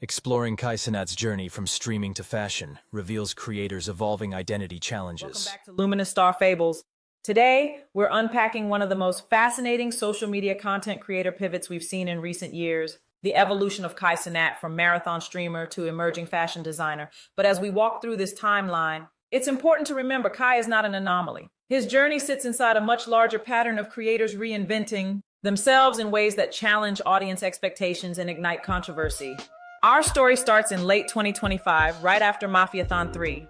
Exploring Kai Cenat's journey from streaming to fashion reveals creators' evolving identity challenges. Welcome back to Luminous Star Fables. Today, we're unpacking one of the most fascinating social media content creator pivots we've seen in recent years, the evolution of Kai Cenat from marathon streamer to emerging fashion designer. But as we walk through this timeline, it's important to remember Kai is not an anomaly. His journey sits inside a much larger pattern of creators reinventing themselves in ways that challenge audience expectations and ignite controversy. Our story starts in late 2025, right after Mafiathon 3.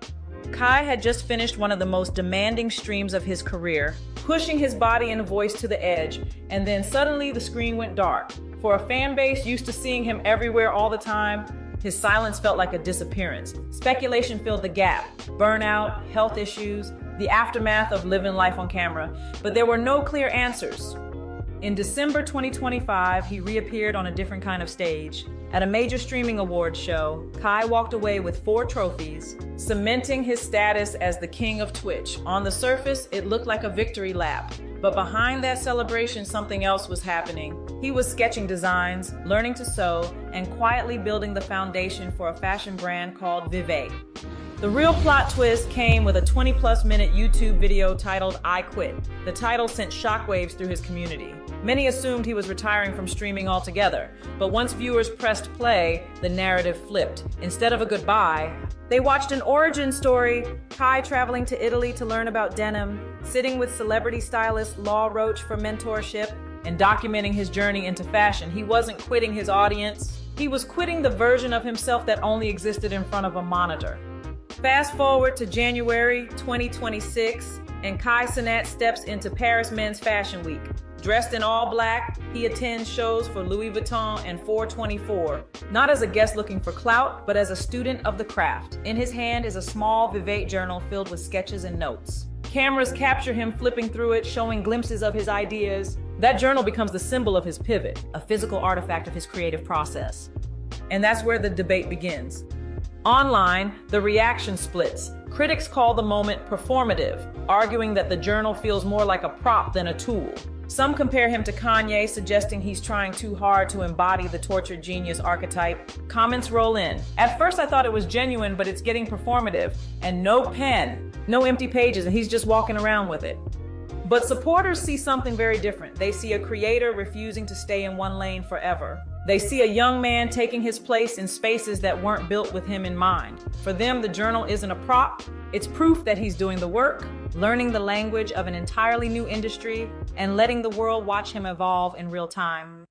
Kai had just finished one of the most demanding streams of his career, pushing his body and voice to the edge, and then suddenly the screen went dark. For a fan base used to seeing him everywhere all the time, his silence felt like a disappearance. Speculation filled the gap: burnout, health issues, the aftermath of living life on camera, but there were no clear answers. In December 2025, he reappeared on a different kind of stage. At a major streaming awards show, Kai walked away with 4 trophies, cementing his status as the king of Twitch. On the surface, it looked like a victory lap, but behind that celebration, something else was happening. He was sketching designs, learning to sew, and quietly building the foundation for a fashion brand called Vivet. The real plot twist came with a 20-plus minute YouTube video titled "I Quit." The title sent shockwaves through his community. Many assumed he was retiring from streaming altogether, but once viewers pressed play, the narrative flipped. Instead of a goodbye, they watched an origin story: Kai traveling to Italy to learn about denim, sitting with celebrity stylist Law Roach for mentorship, and documenting his journey into fashion. He wasn't quitting his audience. He was quitting the version of himself that only existed in front of a monitor. Fast forward to January 2026, and Kai Cenat steps into Paris Men's Fashion Week. Dressed in all black, he attends shows for Louis Vuitton and 424, not as a guest looking for clout, but as a student of the craft. In his hand is a small Vivet journal filled with sketches and notes. Cameras capture him flipping through it, showing glimpses of his ideas. That journal becomes the symbol of his pivot, a physical artifact of his creative process. And that's where the debate begins. Online, the reaction splits. Critics call the moment performative, arguing that the journal feels more like a prop than a tool. Some compare him to Kanye, suggesting he's trying too hard to embody the tortured genius archetype. Comments roll in. At first I thought it was genuine, but it's getting performative. And no pen, no empty pages, and he's just walking around with it. But supporters see something very different. They see a creator refusing to stay in one lane forever. They see a young man taking his place in spaces that weren't built with him in mind. For them, the journal isn't a prop. It's proof that he's doing the work, learning the language of an entirely new industry, and letting the world watch him evolve in real time.